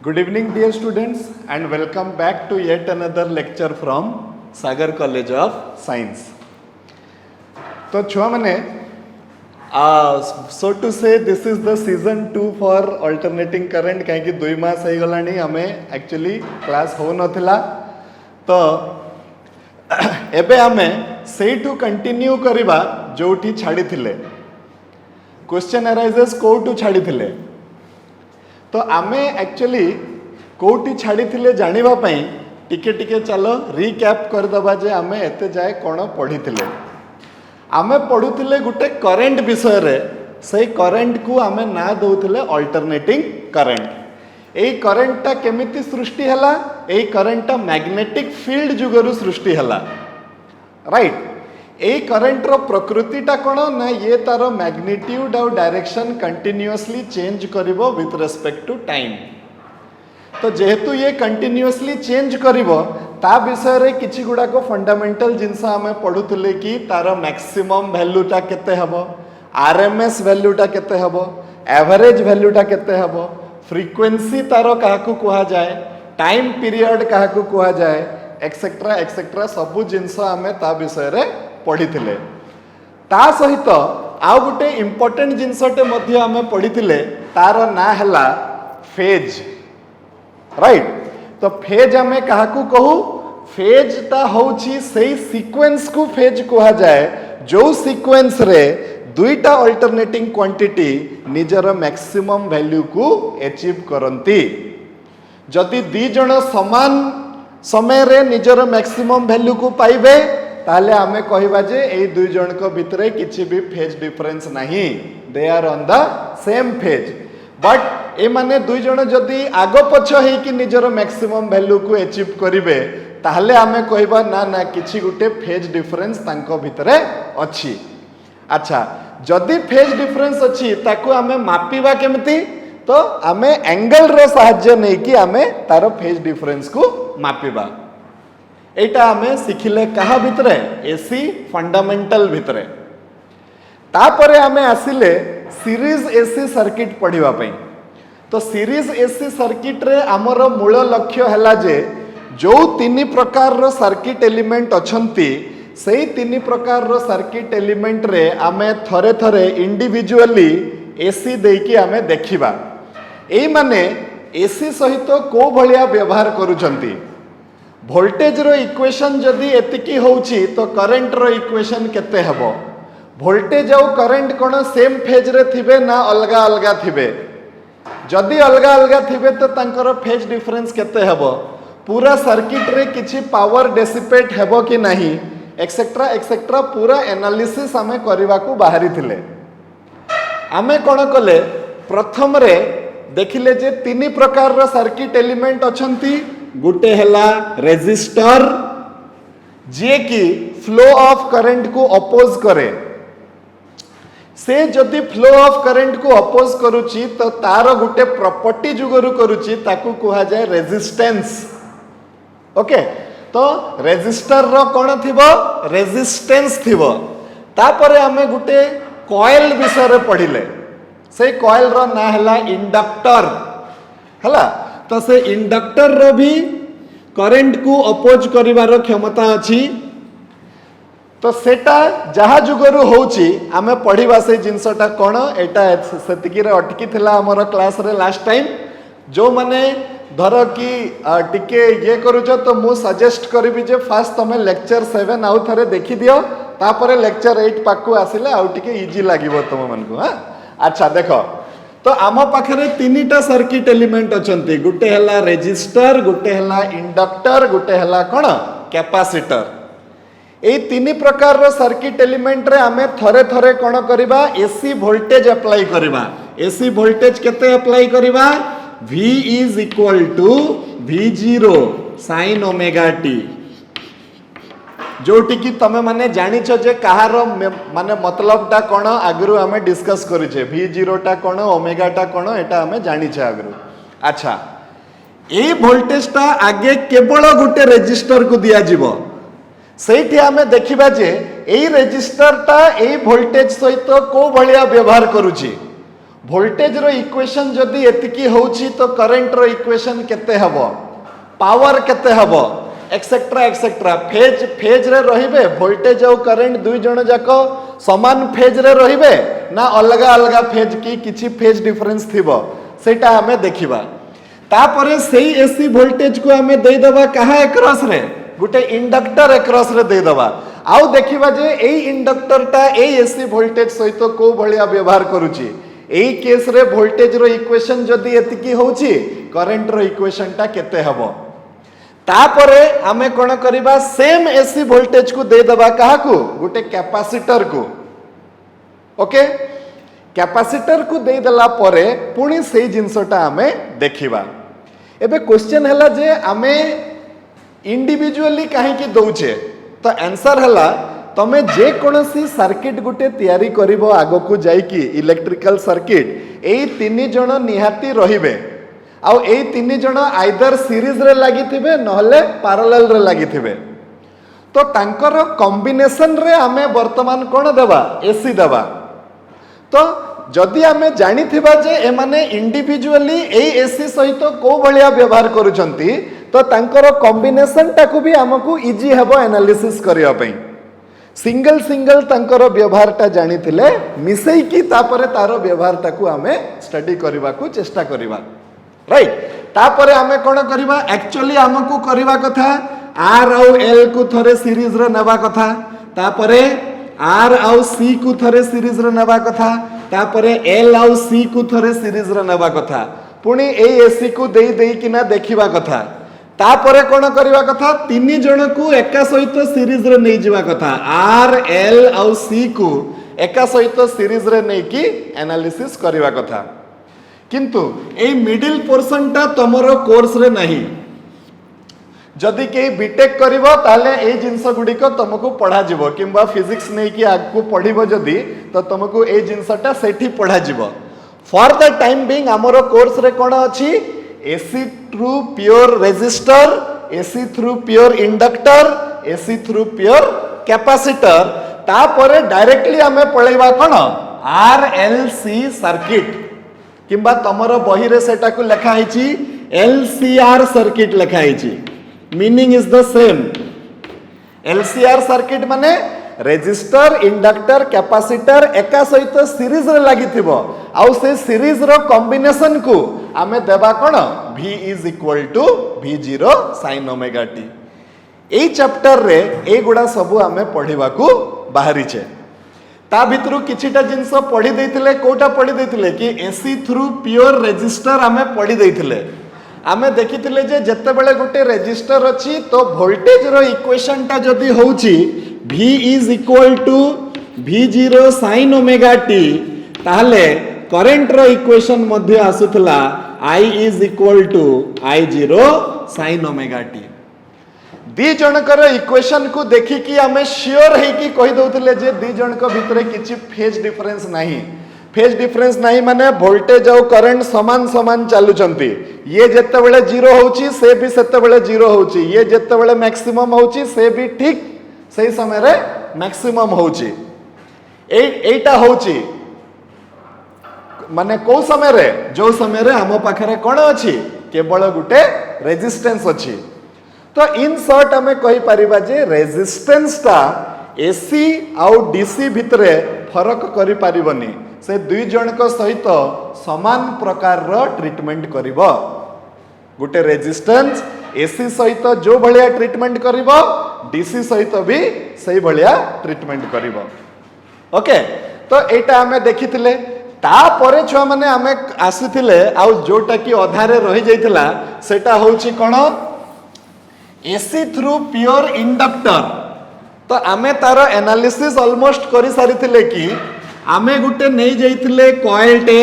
Good evening, dear students, and welcome back to yet another lecture from Sagar College of Science. तो छुआ मैंने so to say this is the season 2 for alternating current कहीं 2 मास हो गलानी हमें actually class हो नथिला तो एबे हमें सेठू कंटिन्यू करिबा जोठी छाड़ी थिले क्वेश्चन अराइजेस कोठू छाड़ी थिले तो आमे एक्चुअली कोठी छाड़ी थिले जानिबा पई टिके टिके चलो रिकैप कर दबा जे आमे एते जाय कोन पढी थिले आमे पढुथिले गुटे करंट विषय रे सही करंट को आमे ना दउथिले अल्टरनेटिंग करंट एई करंट ता केमिति सृष्टि हला एई करंट ता मैग्नेटिक फील्ड जुगरु सृष्टि हला राइट एई करंट रो प्रकृति ता कोन ना ये तार मैग्नीट्यूड और डायरेक्शन कंटिन्यूअसली चेंज करिवो विथ रिस्पेक्ट टू टाइम तो जेहेतु ये कंटिन्यूअसली चेंज करिवो ता विषय रे किछि गुडा को फंडामेंटल जिंस हमें पढुथिले कि तार मैक्सिमम वैल्यू ता केते हबो आरएमएस वैल्यू ता केते हबो एवरेज वैल्यू ता केते हबो फ्रीक्वेंसी तार काहाकू कुहा जाए टाइम पीरियड काहाकू कुहा जाए एक्सेट्रा सबु जिंस हमें ता विषय रे पढ़ी ता सहित आउ गोटे इंपोर्टेंट जिनसटे मध्य आमे पढ़ी तार ना हला फेज राइट तो फेज आमे काहाकू कहू फेज ता होची सेही सीक्वेंस को फेज कहा जाए जो सीक्वेंस रे दुईटा अल्टरनेटिंग क्वांटिटी निजर मैक्सिमम वैल्यू को अचीव करंती जदि दी जण समान समय रे निजर मैक्सिमम वैल्यू को पाइबे ताले आमे कहिबा जे एई दुई जण को भितरे किछि भी फेज डिफरेंस नाही they are on the same phase but ए माने दुई जण जदि आगो पछ हे कि निजर मैक्सिमम वैल्यू को अचीव करिवे ताले आमे कहिबा ना ना किछि गुटे फेज डिफरेंस तांको भितरे अछि अच्छा जदि फेज डिफरेंस अछि ताको आमे मापिबा केमति तो आमे एंगल रो सहाय्य नै कि आमे तारो फेज डिफरेंस को मापिबा एटा आमे सिखिले कहा भितरे एसी फंडामेंटल भितरे तापरे आमे आसिले सीरीज एसी सर्किट पढ़िबा पई तो सीरीज एसी सर्किट रे हमर मूल लक्ष्य हला जे जो तीन प्रकार रो सर्किट एलिमेंट अछंती सेही तीन प्रकार रो सर्किट एलिमेंट रे आमे थरे थरे इंडिविजुअली एसी देकी आमे देखिबा एई माने एसी सहित को भलिया व्यवहार करूछंती वोल्टेज रो इक्वेशन जदि एतिकी होउची तो करंट रो इक्वेशन केते हबो वोल्टेज और करंट कोन सेम फेज रे थिबे ना अलगा अलगा थिबे जदि अलगा अलगा थिबे तो तांकर फेज डिफरेंस केते हबो पूरा सर्किट रे किछि पावर डेसिपेट हेबो कि नाही एक्सेट्रा पूरा एनालिसिस हमें करबा को बाहरी थिले हमें कोन कले प्रथम रे देखिले जे तीन प्रकार रो सर्किट एलिमेंट अछंती गुटे हला रेजिस्टर जे कि फ्लो ऑफ करंट को अपोज करे से जदि फ्लो ऑफ करंट को अपोज करूची तो तार गुटे प्रॉपर्टी जुगरु करूची ताकू कहा जाए रेजिस्टेंस ओके तो रेजिस्टर रो कोन थिबो रेजिस्टेंस थिबो तापरे हमें गुटे कॉइल विषय रे पढ़िले से कॉइल रो ना हला इंडक्टर हला तो से इंडक्टर रो भी करंट को अपोज करिवार क्षमता अछि तो सेटा जहा जुगरु होउची आमे पढ़िबा से जिंसटा कोन एटा सेतिकी रे अटकी थिला हमर क्लास रे लास्ट टाइम जो माने धर कि टिके ये करूछ तो मु सजेस्ट करबी जे फास्ट तमे लेक्चर 7 आउ थरे देखि दियो तापरे लेक्चर 8 पाकू आसिले आउ टिके इजी लागिवो तुम मानकु हां अच्छा देखो तो आम पाखरे तीनटा सर्किट एलिमेंट अछंती गुटे हला रेजिस्टर गुटे हला इंडक्टर गुटे हला कोन कैपेसिटर ए तीन प्रकार रो सर्किट एलिमेंट रे आमे थरे थरे कोन करिबा एसी वोल्टेज अप्लाई करिबा एसी वोल्टेज केते अप्लाई करिबा V is equal to V0 sin omega t जोटी कि तमे माने जानि छ जे कहार माने मतलब ता कोन आगरु हमें डिस्कस करिछे V0 ता कोन ओमेगा ता कोन एटा हमें जानि छ आगरु अच्छा ए वोल्टेज ता आगे केवल गुटे रेजिस्टर को दिया जीवो सेठी हमें देखिबा जे एई रेजिस्टर ता एई वोल्टेज सहित को भलिया व्यवहार करूची वोल्टेज रो इक्वेशन जदि एतिकी होउची तो करंट रो इक्वेशन केते हबो पावर केते हबो एक्सेट्रा एक्सेट्रा फेज रे रहिबे वोल्टेज और करंट दुई जण जाको समान फेज रे रहिबे ना अलग अलग फेज की किछि फेज डिफरेंस थिबो सेटा हमें देखिबा तापरे सेही एसी वोल्टेज को हमें दे दबा कहा एक्रॉस रे गुटे इंडक्टर एक्रॉस रे दे दबा आउ देखिबा जे एई इंडक्टर टा एई एसी वोल्टेज सहित को भलिया व्यवहार करूची एई केस रे वोल्टेज रो इक्वेशन जदी एतिकी होउची करंट रो इक्वेशन टा केते हबो तापरे आमे कोन करिबा सेम एसी वोल्टेज को दे दबा कहा को गुटे कैपेसिटर को ओके कैपेसिटर को दे दला परे पुणी से जिनसटा आमे देखिबा एबे क्वेश्चन हला जे आमे इंडिविजुअली काहे की दउचे तो आंसर हला तमे जे कोनसी सर्किट गुटे तयारी करिवो आगो को जाई की इलेक्ट्रिकल सर्किट एई तीन जण निहाती रहिबे आउ एई तीन जण आइदर सीरीज रे लागि थिबे नहले पैरेलल रे लागि थिबे तो तांकर कॉम्बिनेशन रे आमे वर्तमान कोन देबा एसी देबा तो जदि आमे जानि थिबा जे ए माने इंडिविजुअली एई एसी सहित को भलिया व्यवहार करूचंती तो तांकर कॉम्बिनेशन टाकू भी हमकू इजी हेबो एनालिसिस करिया पई सिंगल सिंगल तांकर व्यवहार टा जानि थिले मिसई की तापरे तारो व्यवहार टाकू आमे स्टडी करबा को चेष्टा करबा राइट तापरे आमे कोन करबा एक्चुअली हमकू करबा कथा आर आउ एल को थरे सीरीज रे नेबा कथा तापरे आर आउ सी को थरे सीरीज रे नेबा कथा तापरे एल आउ सी को थरे सीरीज रे नेबा कथा पुणी ए एसी को देई देई किना देखिबा कथा तापरे कोन करबा कथा तीन जण को एका सहित सीरीज रे नै जिबा कथा आर एल आउ सी को एका सहित सीरीज रे नै की एनालिसिस करबा कथा किंतु ए मिडिल पोर्शन टा तमरो कोर्स रे नहीं जदि के बीटेक करिवो ताले ए जिंस गुडी को तुमको पढ़ा जिवो किंबा फिजिक्स नै कि आगु पढ़िबो जदि तो तुमको ए जिंसटा सेठी पढ़ा जिवो फॉर द टाइम बीइंग हमरो कोर्स रे कोन अछि AC through pure resistor AC through pure inductor AC through pure capacitor तापरे डायरेक्टली हमें पळैबा कोन आरएलसी सर्किट किंबा तमरो बही रे सेटा को लिखा हिची एलसीआर सर्किट लिखा हिची meaning is the same LCR circuit माने रेजिस्टर इंडक्टर कैपेसिटर एका सहित सीरीज रे लागि थिबो आउ से सीरीज रो कॉम्बिनेशन को आमे देबा कोन v is equal to v0 sin omega t एई चैप्टर रे ए गुडा सब आमे पढिबा को बाहरी छे ता भितरु किछिटा जिंस पढी देथिले कोटा पढी देथिले कि एसी थ्रू प्योर रेजिस्टर आमे पढी देथिले आमे देखिथिले जे जत्ते बेले गोटे रेजिस्टर अछि तो वोल्टेज रो इक्वेशन टा जदी होउची v is equal to v0 sin omega t ताहले करंट रो इक्वेशन मध्ये आसुतला I is equal to I0 sin omega t दी जनकर इक्वेशन को देखि कि हमें श्योर है कि कहि दउतले जे दी जनक भितरे किछि फेज डिफरेंस नाही फेज डिफरेंस नाही माने वोल्टेज और करंट समान समान चालू चंती ये जत्ते बेले जीरो होउची से भी सेत्ते बेले जीरो होउची ये जत्ते बेले मैक्सिमम होउची से भी ठीक सही समय रे मैक्सिमम होउची एटा होउची माने को समय रे जो समय रे हम पाखरे कोन अछि केवल गुटे रेजिस्टेंस अछि तो इन शॉर्ट हमें कहि परिबा जे रेजिस्टेंस ता एसी आउ डीसी भितरे फरक करि परिबनी से दुई जन को सहित समान प्रकार रो ट्रीटमेंट करिवो गुटे रेजिस्टेंस एसी सहित जो भलिया ट्रीटमेंट करिवो डीसी सहित भी सही भलिया ट्रीटमेंट करिवो ओके तो एटा हमें देखिथिले ता परे छुआ माने हमें आसीथिले आउ जोटा की अधारे रहि जाइतिला सेटा होउची कोन एसी थ्रू प्योर इंडक्टर तो आमे तार एनालिसिस ऑलमोस्ट करि सारिथिले कि आमे गुटे नै जाइथिले कॉइल टे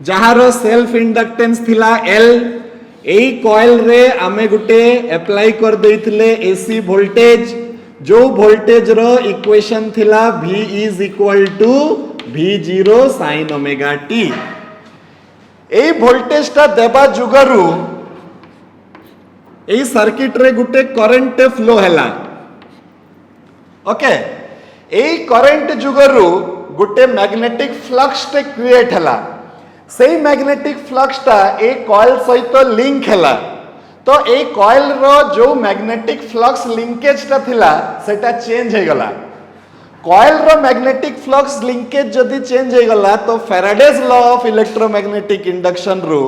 जहार सेल्फ इंडक्टेंस थिला L एई कॉइल रे आमे गुटे अप्लाई कर देइथिले एसी वोल्टेज जो वोल्टेज रो इक्वेशन थिला V is equal to V0 sin omega t एई वोल्टेज ता देबा जुगरु एई सर्किट रे गुटे करंट फ्लो हैला ओके एई करंट जुगरु गुटे मैग्नेटिक फ्लक्स टे क्रिएट हैला सेई मैग्नेटिक फ्लक्सटा ए कॉइल सहित लिंक हैला तो ए कॉइल रो जो मैग्नेटिक फ्लक्स लिंकेजटा थिला सेटा चेंज हे गला कॉइल रो मैग्नेटिक फ्लक्स लिंकेज जदि चेंज हे गला तो Faraday's law of electromagnetic induction रू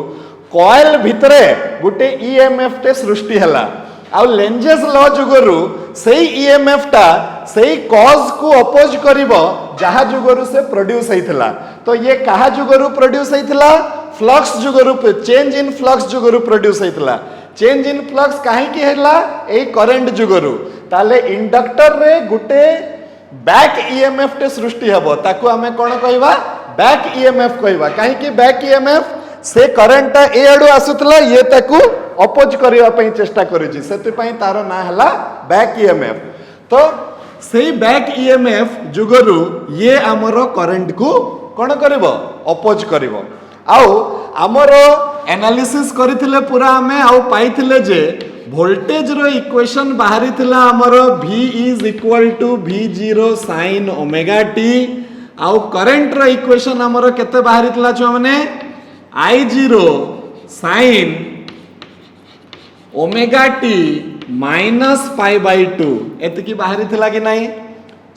कॉइल भितरे गुटे ईएमएफ टे सृष्टि हैला आ लेंजेस लॉ जुगरु सेई ईएमएफ टा सेई कॉज को अपोज करिवो जहा जुगरु से प्रोड्यूस हेइथिला तो ये कहा जुगरु प्रोड्यूस हेइथिला फ्लक्स जुगरु चेंज इन फ्लक्स जुगरु प्रोड्यूस हेइथिला चेंज इन फ्लक्स काहे की हैला ए करंट जुगरु ताले इंडक्टर रे गुटे बैक ईएमएफ टे सृष्टि हबो ताकू हमें कोन कहबा बैक ईएमएफ कहबा काहे की बैक ईएमएफ से करंट ए आडू आसुतला ये ताकू अपोज करिवा पई चेष्टा करूची सेति पई तारो ना हला बैक ईएमएफ तो सेई बैक ईएमएफ जुगरु ये हमरो करंट को कोन करबो अपोज करबो आउ हमरो एनालिसिस करिथिले पूरा हमें आउ पाइथिले जे वोल्टेज रो इक्वेशन बाहरी थिला हमरो V is equal to V0 sin omega t आउ करंट रो इक्वेशन हमरो केते बाहरी थिला छ माने I0 sin omega t minus pi by 2 एतिकी बाहरी थिला कि नहीं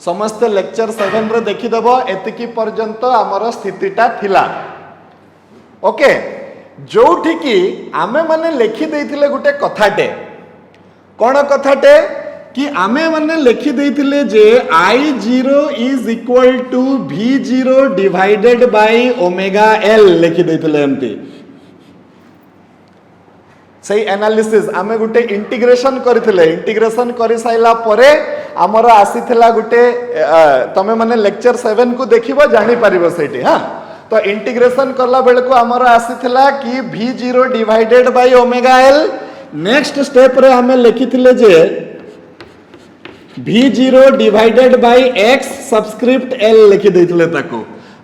समस्त लेक्चर 7 रे देखि दबो एतिकी पर्यंत हमरो स्थितिटा थिला ओके जोठी की आमे माने लिखि देइथिले गुटे कथाटे कोन कथाटे कि आमे माने लिखि देइथिले जे I0 is equal to V0 divided by omega L लिखि देइथिले एमती सही एनालिसिस आमे गुटे इंटीग्रेशन करथिले इंटीग्रेशन करि साइला परे हमरो आसीथिला गुटे तमे माने लेक्चर 7 को देखिबो जानि परिबो सेठी हां तो इंटीग्रेशन करला बेल को हमर आसीथिला कि V0 divided by omega L next step रे हमें लिखिथिले जे V0 divided bye x subscript L लिखि दैथिले ताको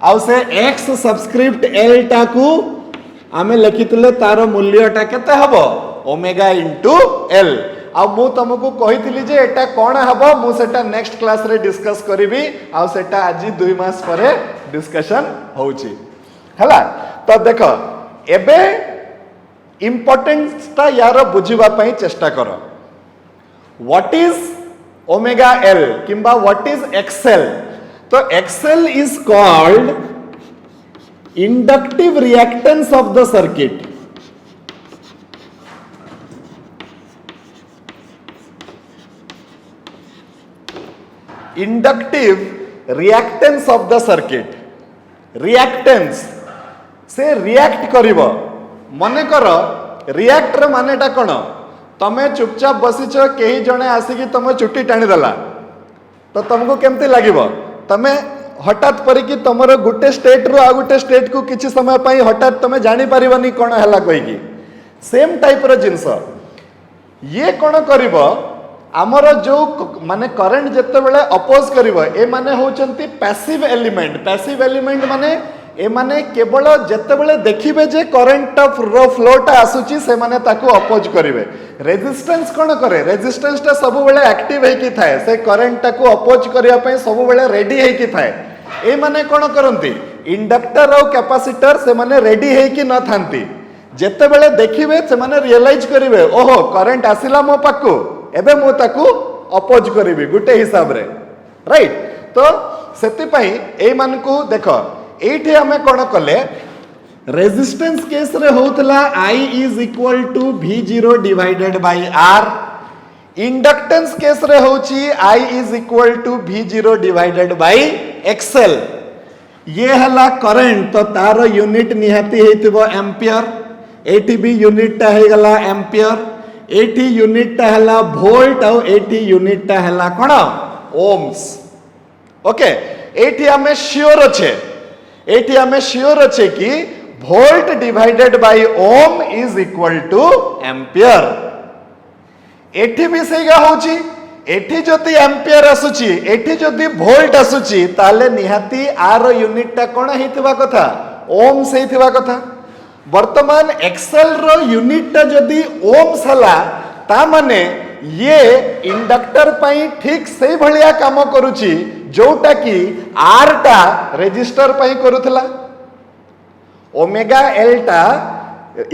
आउ से x सबस्क्रिप्ट L टाकू हमें लिखिथिले तारो मूल्यटा केते हबो ओमेगा इनटू L आ मु तुमको कहिथिली जे एटा कोन हबो मु सेटा नेक्स्ट क्लास रे डिस्कस करबी आ सेटा आज 2 मास परे डिस्कशन होउची हला तो देखो एबे इंपोर्टेंस ता यार बुझिबा पई चेष्टा करो व्हाट इज ओमेगा L किंबा व्हाट इज XL तो XL is called inductive reactance of the circuit inductive reactance of the circuit reactance से रिएक्ट करिवो मने करो रिएक्ट रे मानेटा कोन तमे चुपचाप बसिछ केही जणे आसी कि तमे चुट्टी टाणी देला तो तुमको केमती लागिवो तमे हठात परि कि तमरो गुटे स्टेट रो आ गुटे स्टेट को किछि समय पई हठात तमे जानि परिबनी कोन हला कहि कि सेम टाइप रो जिंस ये कोन करिवो आमर जो माने करंट जते बेले अपोज करिवो ए माने होचंती पैसिव एलिमेंट माने ए माने केवल जते बेले देखिबे जे करंट रो फ्लोटा आसुची से माने ताको अपोज करिवे रेजिस्टेंस कोन करे रेजिस्टेंस ता सब बेले एक्टिव हे कि थाए से करंट ताको अपोज करिया पई सब बेले रेडी हे कि थाए ए माने कोन करंती इंडक्टर और कैपेसिटर से माने रेडी हे कि न थांती जते बेले देखिबे से माने रियलाइज करिवे ओहो करंट आसिला मो पाकू एबे मो ताकू अपोज करिवि गुटे हिसाब रे राइट तो सेति पई ए मान को देखो एठी हमें कोन कले रेजिस्टेंस केस रे होतला I is equal to V0 divided by R inductance case रे होची I is equal to V0 divided by XL ये हला करंट तो तार यूनिट निहाती हेतिबो एम्पियर एटी भी यूनिट ता हे गला एम्पियर एटी यूनिट ता हला वोल्ट और एटी यूनिट ता हला कोन ओम्स ओके एटी हमें श्योर अच्छे कि volt divided by ohm is equal to ampere एटी भी सेगा होची एटी जति एम्पियर आसुची एटी जति वोल्ट आसुची ताले निहाती आर यूनिट ता कोन हेतिबा कथा ओम्स हेतिबा कथा वर्तमान एक्सेल रो यूनिट ता जदी ओम्स हला ता माने ये इंडक्टर पई ठीक सही भलिया काम करूची जोटा कि आर टा रेजिस्टर पई करूथला ओमेगा एल टा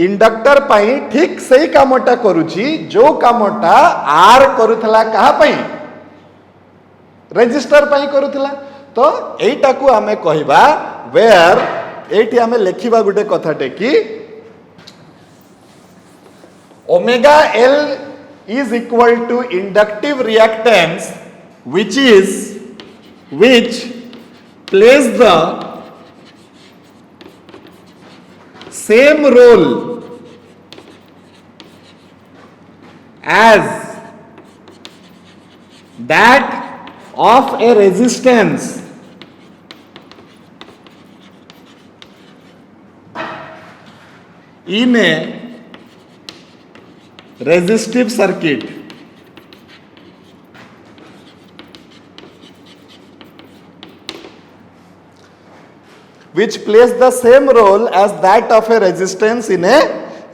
इंडक्टर पाई ठीक सही कामटा करूची जो कामटा आर करूथला कहा पाई रेजिस्टर पाई करूथला। तो एटा को आमे कहिबा वेयर एटी आमे लेखिबा गुटे कथाटे कि omega L is equal to inductive reactance which plays the same role as that of a resistance in a resistive circuit. Which plays the same role as that of a resistance in a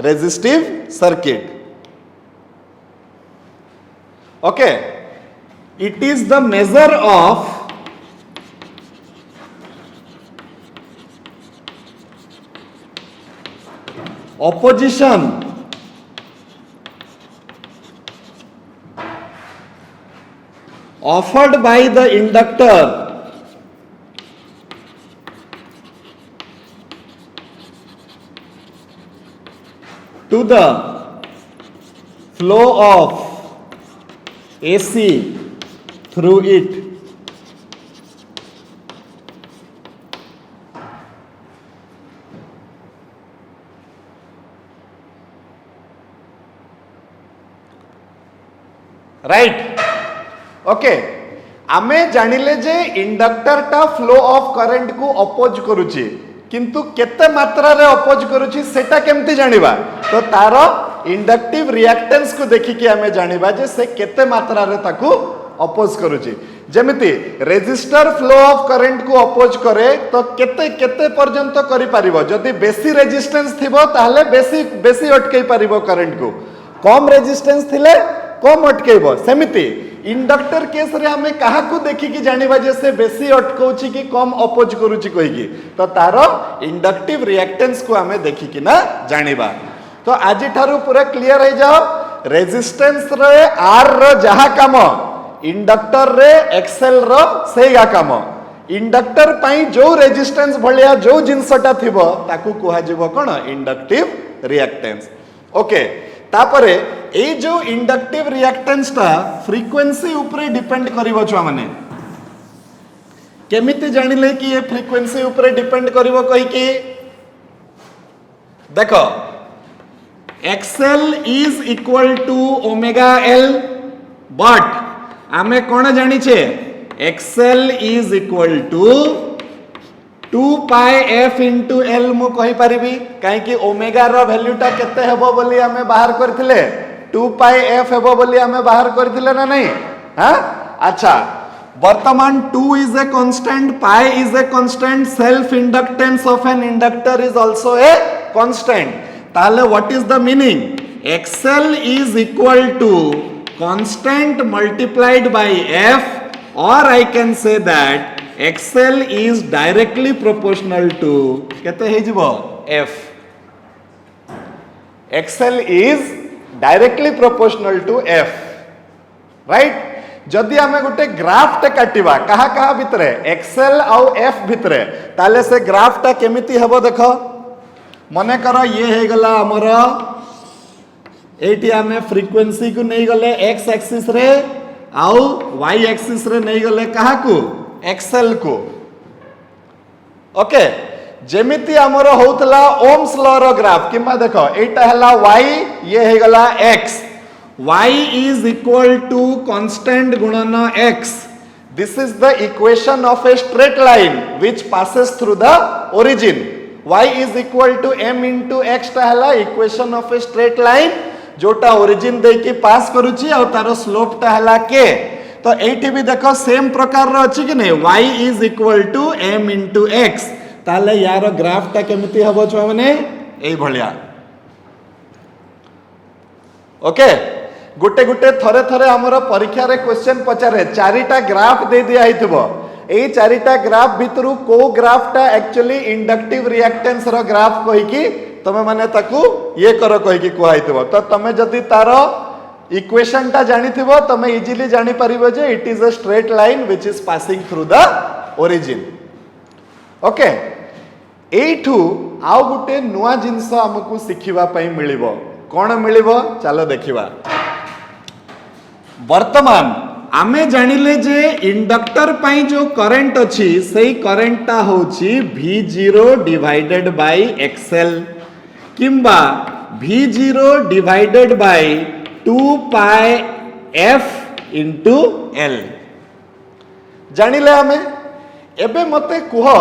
resistive circuit. Okay, it is the measure of opposition offered by the inductor to the flow of AC through it. Right? Okay आमे जानिले जे inductor टा flow of current को oppose करूची किंतु केते मात्रा रे oppose करूची सेटा केमती जानिबा तो तारो इंडक्टिव रिएक्टेंस को देखि कि आमे जानिबा जे से केते मात्रा रे ताकू अपोज करूची। जेमिति रेजिस्टर फ्लो ऑफ करंट को अपोज करे तो केते केते पर्यंत करि परिबो जदि बेसी रेजिस्टेंस थिबो ताहले बेसी बेसी अटकै परिबो करंट को कम रेजिस्टेंस थिले कम अटकैबो। सेमिति इंडक्टर केस रे हमें कहा को देखि कि जानिबा जे से बेसी अटकौची कि कम अपोज करूची कहिकी तो तारो इंडक्टिव रिएक्टेंस को हमें देखि कि ना जानिबा। तो आज ठारू पूरा क्लियर हो जाओ रेजिस्टेंस रे आर रो जहा काम इंडक्टर रे एक्सएल रो सेगा काम इंडक्टर पाई जो रेजिस्टेंस भलिया जो जिंसटा थिबो ताकू कुहा जिवो कोन इंडक्टिव रिएक्टेंस। ओके तापरे ए जो इंडक्टिव रिएक्टेंस ता फ्रीक्वेंसी ऊपर डिपेंड करिवो छुआ माने केमिति जानिले कि ये फ्रीक्वेंसी ऊपर डिपेंड करिवो कहि कि देखो XL is equal to omega L but आमे कोन जानि छे XL is equal to 2 pi F into L मु कहि परिबी काहे कि ओमेगा रो वैल्यूटा केते हेबो बोली हमें बाहर करथिले 2 पाई एफ हेबो बोली हमें बाहर करथिले ना नहीं हां अच्छा वर्तमान 2 is a constant pi is a constant self inductance of an inductor is also a constant ताले what is the meaning xl is equal to constant multiplied by f or I can say that XL is directly proportional to केते हे जिवो F XL is directly proportional to F right जदि हमें गोटे graph टे काटिबा कहा कहा भितरे XL आउ F भितरे ताले से ग्राफ टा केमिति हेबो देखो मने करो ये हे गला हमर एटी हमें फ्रीक्वेंसी को नहीं गले x एक्सिस रे आउ y एक्सिस रे नहीं गले कहा को एक्सएल को ओके जेमिति हमरो होतला ओम्स लॉ रो ग्राफ किमा देखो एटा हला y ये हे गला x y is equal to constant गुणन x this is the equation of a straight line which passes through the origin y is equal to m into x टा हला equation of a straight line जोटा origin दे की पास करूची और तारो slope टा हला k तो एठी भी देखो सेम प्रकार रो अछि कि नै y is equal to m into x ताले यार ग्राफ ता केमिति हबो छ माने एई भलिया ओके गुटे गुटे थरे थरे हमरो परीक्षा रे क्वेश्चन पचारे चारिटा ग्राफ दे दिया हितबो ए चारिटा ग्राफ भितरु को ग्राफटा एक्चुअली इंडक्टिव रिएक्टेंस रो ग्राफ कहि कि तमे माने ताकू ये करो कहि कि कुहाइतबो तो तमे जदी तारो इक्वेशन टा जानिथिबो तमे इजीली जानि परिबो जे it is a straight line which is passing through the origin okay एठू आउ गुटे नुआ जिंस हमकु सिखिबा पई मिलिबो कोन मिलिबो चलो देखिबा वर्तमान आमे जानिले जे इंडक्टर पई जो करंट अछि सेही करंट ता होछि V0 डिवाइडेड बाय XL किंबा V0 divided by 2 pi F into L जानिले आमे एबे मते कुह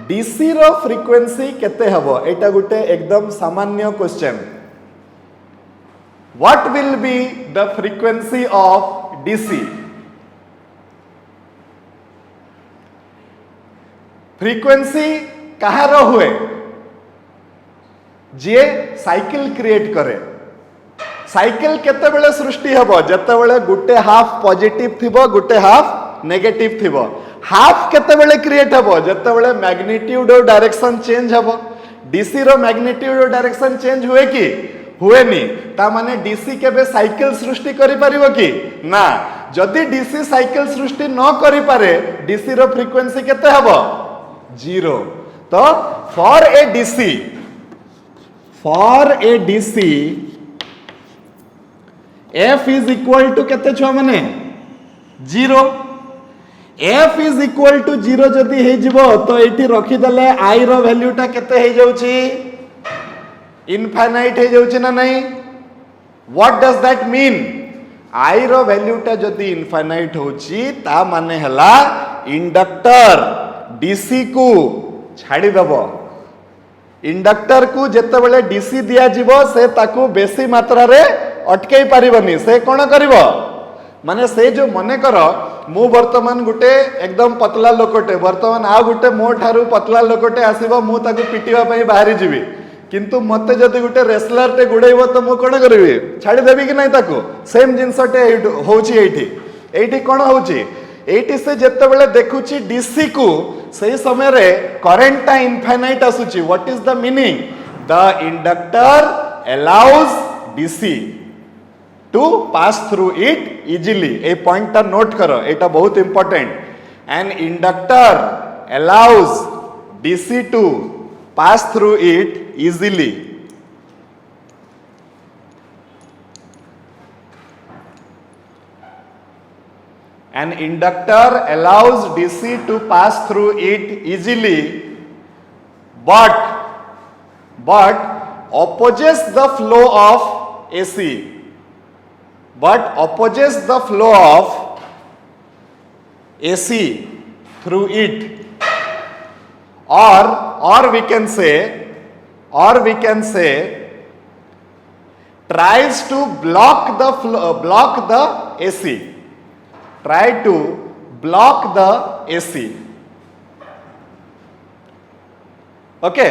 डीसी रो फ्रीक्वेंसी केते हबो एटा गुटे एकदम सामान्य question what will be the frequency of DC frequency कहार हुए जे साइकिल क्रिएट करे साइकिल केते बेले सृष्टि हबो जते बेले गुटे हाफ पॉजिटिव थिबो गुटे हाफ नेगेटिव थिबो हाफ केते बेले क्रिएट हबो जते बेले मैग्नीट्यूड और डायरेक्शन चेंज हबो डीसी रो मैग्नीट्यूड और डायरेक्शन चेंज हुए कि हुएनी ता माने डीसी केबे साइकिल सृष्टि करि परिबो कि ना जदि डीसी साइकिल सृष्टि न करि पारे डीसी रो फ्रीक्वेंसी केते हबो 0 तो for a DC F is equal to केते छुआ माने 0 F is equal to 0 जदि हे जिवो तो एठी रखि दले I रो वैल्यू टा केते हे जाउची इनफाइनाइट हे जाउची ना नहीं what does that mean I रो वैल्यू टा जदि इनफाइनाइट होची ता माने हला इंडक्टर डीसी को छाड़ी दबो इंडक्टर को जेते बेले डीसी दिया जिवो से ताकू बेसी मात्रा रे अटकई पारिबनी से कोन करिवो माने से जो मने कर मु वर्तमान गुटे एकदम पतला लोकटे वर्तमान आ गुटे मो ठारू पतला लोकटे आसीबो मु ताकू पिटिवा पई बाहरी जिवि किंतु मते जदि गुटे रेसलर टे गुडैबो तो मु कोन करबी छाडी देबी कि नै ताकू सेम जिंसटे होउची एठी कोन होउची एठी से जेते बेले देखुची डीसी को सही समय रे करंट टा इनफाइनाइट आसुची what is the meaning the inductor allows DC to pass through it easily a point टा नोट करो एटा बहुत important an inductor allows DC to pass through it easily An inductor allows DC to pass through it easily, but opposes the flow of AC. But opposes the flow of AC through it, or we can say, tries to block the AC. Try to block the AC. Okay,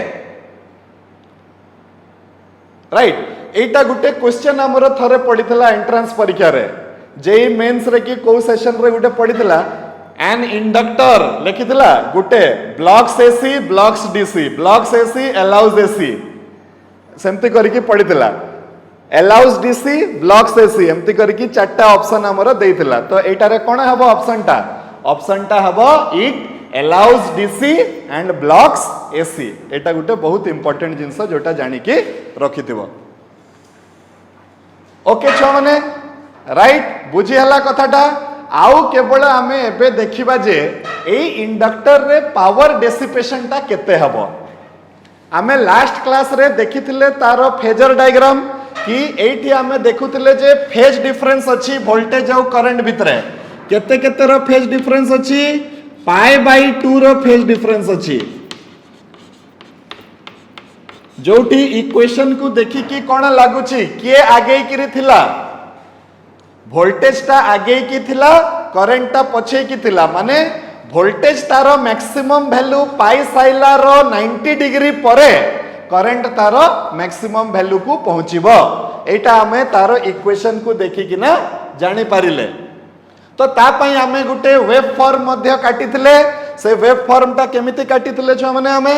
right? Etah Gute question हमर थरे पडितला entrance परीक्षा रे JEE mains रे की को session रे गुटे पडितला N inductor लिखितला गुटे blocks AC blocks DC blocks AC allows AC सेमति करिकि पडितला अलाउज डीसी ब्लॉक्स एसी एमती करके चारटा ऑप्शन हमर देइथिला तो एटा रे कोन हबो ऑप्शन टा हबो it allows DC and blocks AC एटा गुटे बहुत इंपोर्टेंट जिंस जोटा जानि के रखिथिबो ओके छो माने राइट बुझी हला कथाटा आउ केवल आमे एबे देखिबा जे ए इंडक्टर रे पावर डेसिपेशन टा केते हबो आमे लास्ट क्लास रे देखिथिले तारो फेजर डायग्राम कि एठी आमे देखुतिले जे फेज डिफरेंस अछि वोल्टेज और करंट भितरे केते केते रो फेज डिफरेंस अछि पाई बाय 2 रो फेज डिफरेंस अछि जोठी इक्वेशन को देखि कि कोन लागुछि के आगे किरि थिला वोल्टेज ता आगे की थिला करंट ता पछे की थिला माने वोल्टेज तारो मैक्सिमम वैल्यू पाई साइला रो 90 डिग्री परे करंट तारो मैक्सिमम वैल्यू को पहुंचीबो एटा हमें तारो इक्वेशन को देखि कि ना जानि पारिले तो तापाई आमे गुटे वेब फॉर्म मध्य काटिथिले से वेब फॉर्म टा केमिति काटिथिले छुआ माने आमे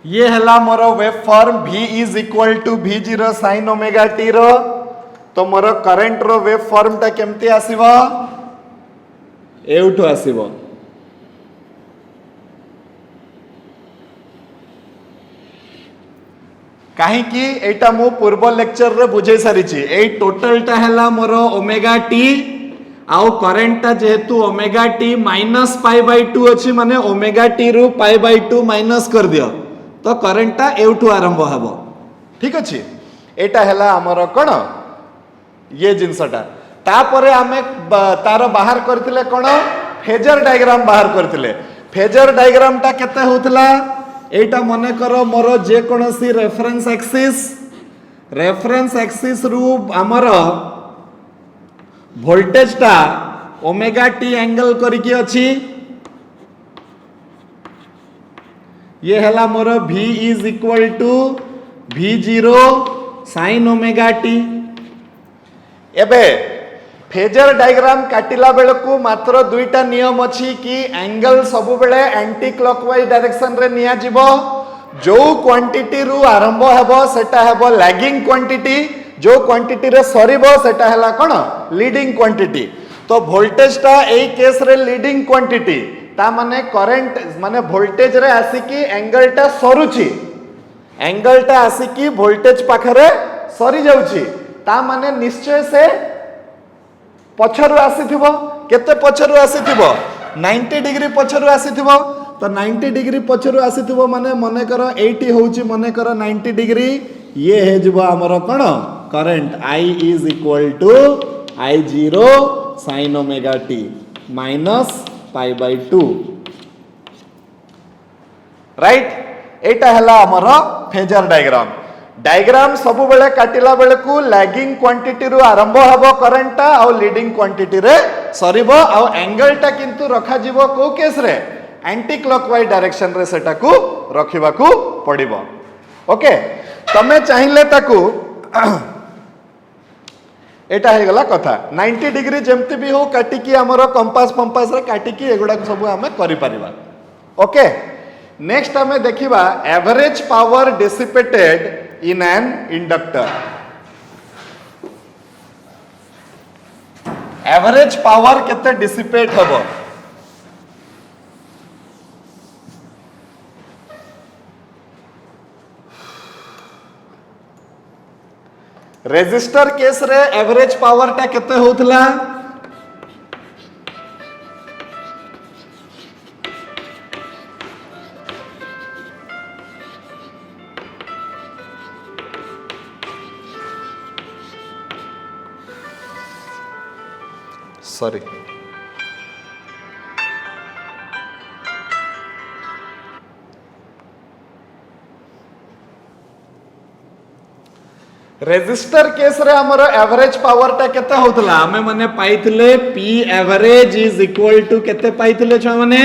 ये हला मोर wave form v is equal to v0 sin omega t रो तो मोर करंट रो वेब फॉर्म टा केमती आसीबो एउठो आसीबो काहे कि एटा मु पूर्व लेक्चर रे बुझे सारी छी ए टोटल टा हला मोर ओमेगा t आउ करंट टा जेहेतु omega t minus pi by 2 अछि माने ओमेगा t रु पाई बाय 2 माइनस कर दियो तो करंट टा एउठू आरंभ हबो ठीक अछि एटा हला हमर कोन ये जिंसटा तापरे आमे तार बाहर करथिले कोन फेजर डायग्राम बाहर करथिले फेजर डायग्राम टा केते होतला एटा मने करो मोर जे कोनसी रेफरेंस एक्सिस रु हमर वोल्टेज टा ओमेगा टी एंगल करिकि अछि ये हला मोर v is equal to v0 sin omega t एबे फेजर डायग्राम काटिला बेलकू मात्र दुईटा नियम अछि कि एंगल सब बेले एंटी क्लॉकवाइज डायरेक्शन रे निया जिवो जो क्वांटिटी रु आरंभ हेबो सेटा हेबो लैगिंग क्वांटिटी जो क्वांटिटी रे सरीबो सेटा हला कोन लीडिंग क्वांटिटी तो वोल्टेज टा एई केस रे लीडिंग क्वांटिटी ता माने करंट माने वोल्टेज रे आसिकी एंगल टा सरुची एंगल टा आसिकी वोल्टेज पाखरे सरी जाउची ता माने निश्चय से पछरु आसीथिबो केते पछरु आसीथिबो 90 डिग्री पछरु आसीथिबो तो 90 डिग्री पछरु आसीथिबो माने मने करो 80 होउची मने करो 90 डिग्री ये हे जबो हमर कोन current I is equal to I0 sin omega t minus pi by 2 right एटा हला हमर फेजर डायग्राम सब बेले काटिला बेले को लैगिंग क्वांटिटी रु आरंभ हबो करंट टा आ लीडिंग क्वांटिटी रे सरीबो आ एंगल टा किंतु रखा जीवो को केस रे एंटी क्लॉकवाइज डायरेक्शन रे सेटा को रखिबा को पड़िबो ओके तमे चाहिले ताकू एटा हे गला कथा 90 डिग्री जेमति भी हो काटिकी हमरो कंपास रे काटिकी एगुडा सब हमें करि परिबा ओके नेक्स्ट हमें देखिबा average power dissipated in an inductor average power केते डिसिपेट हबो रेजिस्टर केस रे एवरेज पावर टा केते होतला सॉरी रेजिस्टर केस रे हमर एवरेज पावर टा केते होतला हमें माने पाइथिले P average is equal to केते पाइथिले छ माने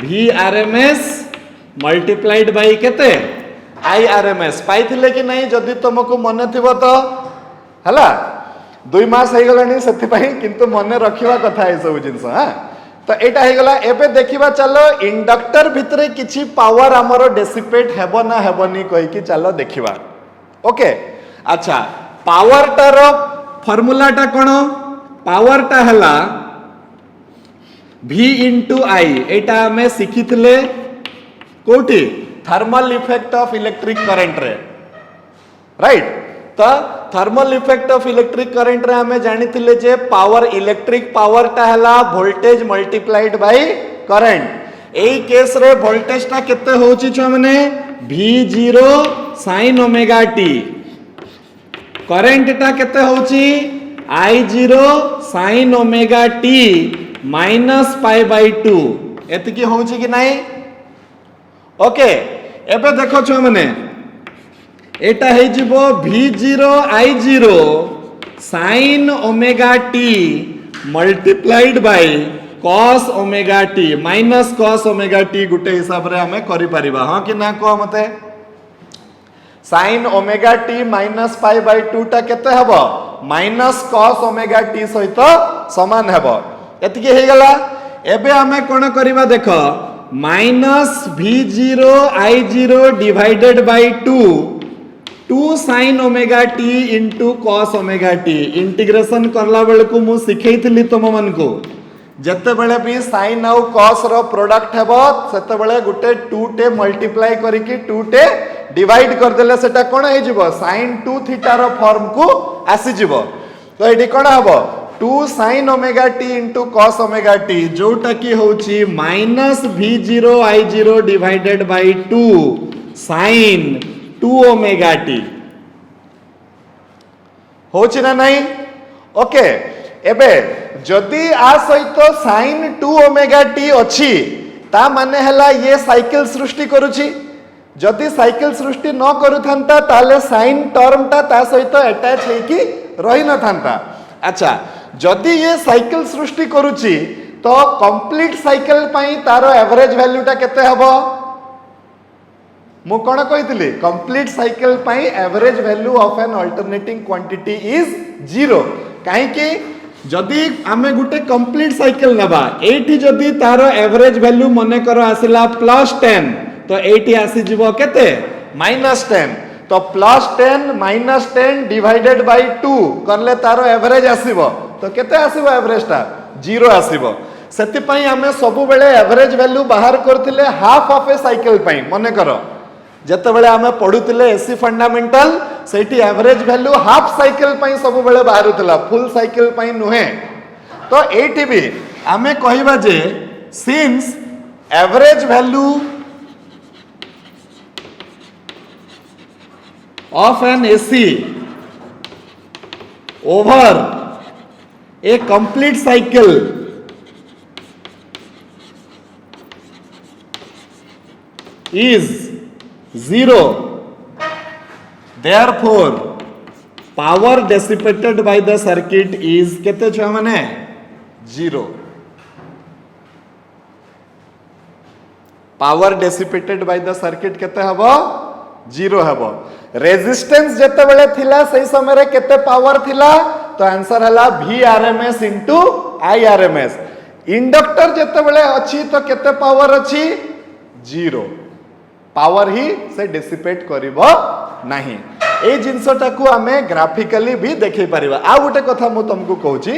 V RMS मल्टीप्लाइड बाय केते I RMS पाइथिले कि नहीं जदी तुमको मने थिबो तो हला 2 मास हे गलानी सथि पई किंतु मने रखिबा कथा ए सब जिंस हां तो एटा हे गला एबे देखिबा चलो इंडक्टर भितरे किछि पावर हमरो डेसिपेट हेबो ना हेबोनी कहि कि चलो देखिबा ओके अच्छा पावर टार फॉर्मूला टा कोन पावर टा हला V into I एटा हमें सिखितले कोठी thermal effect of electric current रे राइट तो thermal effect of electric current रे हमें जानिथिले जे पावर इलेक्ट्रिक पावर टा हला voltage multiplied by current AE case रे वोल्टेज टा केते होची छ माने V0 sin omega t current टा केते होची I0 sin omega t minus pi by 2 एतिकी होची कि नाही ओके एबे देखो छो माने एटा हे जिवो V0 I0 sin omega t multiplied by cos omega t minus cos omega t गुटे हिसाब रे हमें करि परिबा हां कि ना को मते sin omega t minus pi by 2 टा केते हबो माइनस cos ओमेगा t सहित समान हबो एतिके हे गला एबे हमें कोन करिबा देखो minus V0 I0 divided by 2 sin omega t into cos omega t integration करला बेल को मु सिखैथिली तुम मन को जते बेले भी sin आउ cos रो प्रोडक्ट हेबो सेते बेले गुटे 2 टे मल्टीप्लाई करिकि 2 टे डिवाइड कर देले सेटा कोन हे जिवो sin 2 थीटा रो फॉर्म को आसी जिवो तो एडी कोन हबो 2 sin omega t into cos omega t जोटा की होची minus V0 I0 divided by 2 sin 2 omega t होची ना नहीं ओके एबे जदि आ सहित sin 2 ओमेगा t अछि ता माने हला ये साइकिल सृष्टि करूची जदि साइकिल सृष्टि न करूथांता ताले sin टर्म ता ता सहित अटैच हेकी रही न थांता अच्छा जदि ये साइकिल सृष्टि करूची तो कंप्लीट साइकिल पई तारो एवरेज वैल्यू टा केते हबो मु कोन कहितली कंप्लीट साइकिल पई average value of N alternating quantity is 0 काहे कि जदि आमे गुटे कंप्लीट साइकिल नबा एठी जदि तारो एवरेज वैल्यू मने करो आसिला +10 तो एठी आसी जिवो केते -10 तो +10 -10 डिवाइडेड बाय 2 करले तारो एवरेज आसीबो तो केते आसीबो एवरेज ता 0 आसीबो सेति पई आमे सब बेले एवरेज वैल्यू बाहर करथिले हाफ ऑफ ए साइकिल पई मने करो जते बेले आमे पढुतिले एसी फंडामेंटल सेठी एवरेज वैल्यू हाफ साइकिल पई सब बेले बाहरुतला फुल साइकिल पई नुहे तो एठी भी आमे कहिबा जे since average value of an AC over a complete cycle is 0 therefore power dissipated by the circuit is केते छ माने 0 power dissipated by the circuit केते हबो 0 हबो रेजिस्टेंस जते बेले थिला सही समय रे केते पावर थिला तो आंसर हला Vrms इनटू Irms इंडक्टर जते बेले अछि तो केते पावर अछि 0 पावर ही से डिसिपेट करिवो नाही ए जिंसटा को हमें ग्राफिकली भी देखै परिबा आ गुटे कथा मु तुमको कहूची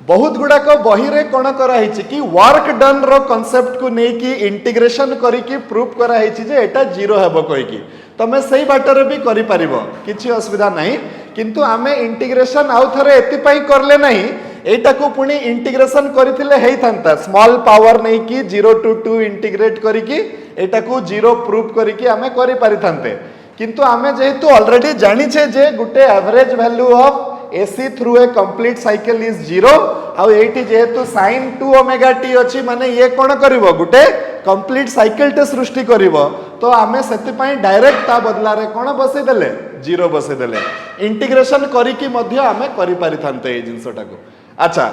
बहुत गुडा को बही रे कोन करा हिची कि वर्क डन रो कांसेप्ट को नै कि इंटीग्रेशन करी कि प्रूफ करा हिची जे एटा 0 हेबो कहि कि तमे सही बाटर भी करि परिबो किछि असुविधा नाही किंतु आमे इंटीग्रेशन आउ थरे एति पई करले नाही एटा को पुनी इंटीग्रेशन करिथिले हेइ थांता स्मॉल पावर नै कि 0 टू 2 इंटीग्रेट करी कि एटा को 0 प्रूफ करी कि आमे करि परिथांते किंतु आमे जेहेतु ऑलरेडी जानि छे जे गुटे average value of AC through a complete cycle is 0 आउ एठी जेहेतु sin 2 ओमेगा t अछि माने ये कोन करिवो गुटे कंप्लीट साइकिल टे सृष्टि करिवो तो आमे सेति पई डायरेक्ट ता बदला रे कोन बसै देले 0 बसै देले इंटीग्रेशन करी कि मध्य आमे करि परिथांते ए जिंसटा को अच्छा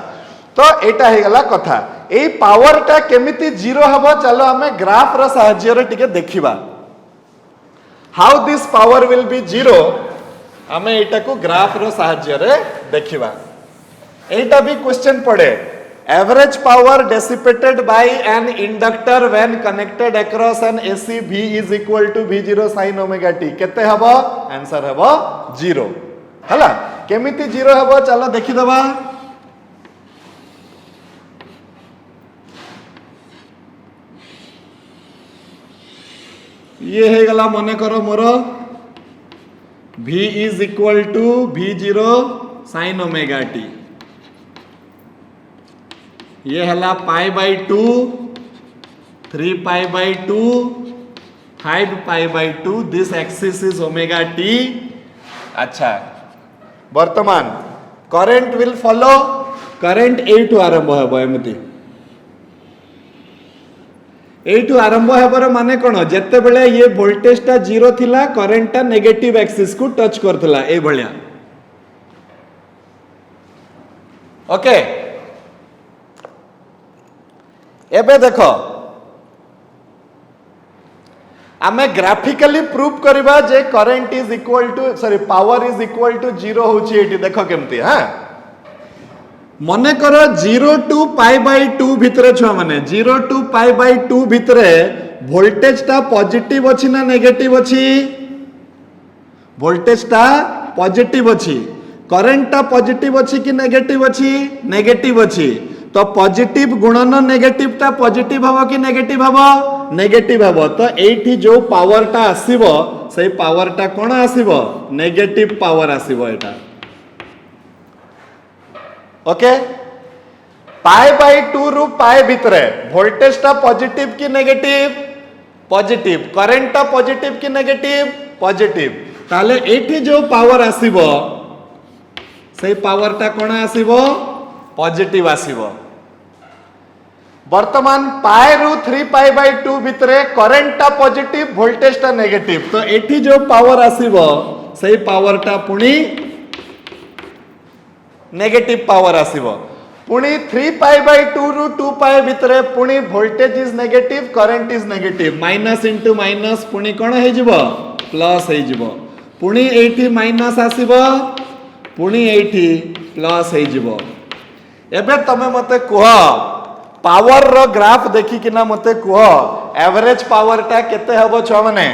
तो एटा हे गला कथा ए पावर टा केमिति 0 हबो चलो आमे ग्राफ रो सहाय्य रे टिके देखिबा how this power will be 0 आमे एटा को ग्राफ रो सहाय्य रे देखिबा एटा भी क्वेश्चन पड़े average power dissipated by an inductor when connected across an AC V is equal to V0 sin omega t केते हबो आंसर हबो 0 हला केमिति 0 हबो चलो देखि दबा ये हे गला मने करो मोरो V is equal to V0 sin omega t ये हला पाई by 2 3 pi by 2 5 pi by 2 this axis is omega t अच्छा वर्तमान करंट विल फॉलो करंट एठू आरंभ हेबो एमती एठू आरंभ हेबर माने कोन जत्ते बेले ये वोल्टेज टा 0 थिला करंट टा नेगेटिव एक्सिस को टच करथला ए भलिया ओके एबे देखो आमे ग्राफिकली प्रूव करबा जे current is equal to sorry power is equal to 0 होची एठी देखो केमती हां मने करो 0 टू पाई बाय 2 भितरे छुआ माने 0 टू पाई बाय 2 भितरे वोल्टेज टा पॉजिटिव अछि ना नेगेटिव अछि वोल्टेज टा पॉजिटिव अछि करंट टा पॉजिटिव अछि कि नेगेटिव अछि नेगेटिव अछि तो पॉजिटिव गुणन नेगेटिव टा पॉजिटिव हबो कि नेगेटिव हबो नेगेटिव हबो तो एठी जो पावर टा आसीबो सेही पावर टा कोन आसीबो negative power आसीबो Etah okay pi by 2 रु पाई भितरे वोल्टेज टा पॉजिटिव कि नेगेटिव पॉजिटिव करंट टा पॉजिटिव कि नेगेटिव पॉजिटिव ताले एठी जो पावर आसीबो सेही पावर टा कोन आसीबो पॉजिटिव आसीबो वर्तमान पाई रु 3 पाई बाय 2 भितरे करंट टा पॉजिटिव वोल्टेज टा नेगेटिव तो एठी जो पावर आसीबो सेही पावर टा पुणी नेगेटिव पावर आसीबो पुणी 3 पाई बाय 2 रु 2 पाई भितरे पुणी voltage is negative current is negative minus into minus पुणी कोन हे जिवो प्लस हे जिवो पुणी एठी माइनस आसीबो पुणी एठी प्लस हे जिवो एबे तमे मते कह पावर रो ग्राफ देखि किना मते कह एवरेज पावर टा केते हबो छ माने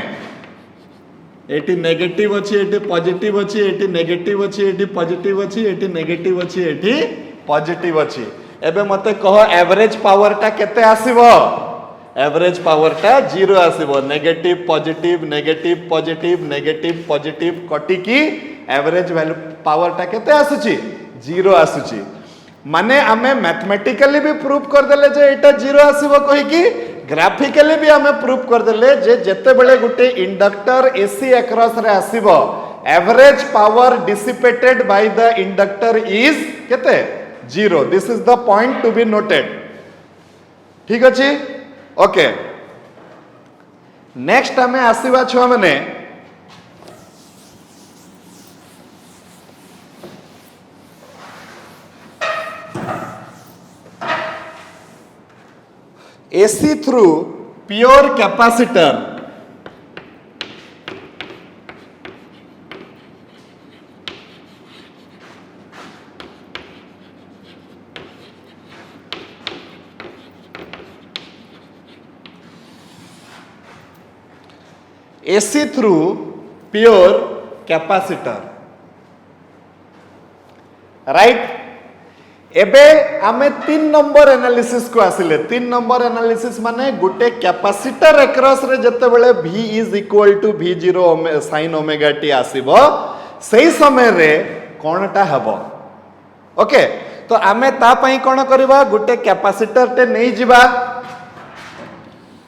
एटी नेगेटिव अछि एटी पॉजिटिव अछि एटी नेगेटिव अछि एटी पॉजिटिव अछि एटी नेगेटिव अछि एटी पॉजिटिव अछि एबे मते कह एवरेज पावर टा केते आसीबो एवरेज पावर टा 0 आसीबो negative positive negative positive negative positive कटी की एवरेज वैल्यू पावर टा केते आसुची 0 आसुची माने आमे मैथमेटिकली भी प्रूफ कर देले जे एटा 0 आसीबो कहि की ग्राफिकली भी आमे प्रूफ कर देले जे जते बेले गुटे इंडक्टर एसी अक्रॉस रे आसीबो average power dissipated by the inductor is केते 0 this is the point to be noted ठीक अछि ओके नेक्स्ट आमे आसीबा छुआ माने AC through pure capacitor AC through pure capacitor right एबे आमे 3 नंबर एनालिसिस को आसिले 3 नंबर एनालिसिस माने गुटे कैपेसिटर अक्रॉस रे जते बेले V is equal to V0 sin omega t आसीबो सही समय रे कोनटा हबो ओके तो आमे ता पई कोन करबा गुटे कैपेसिटर टे नै जिबा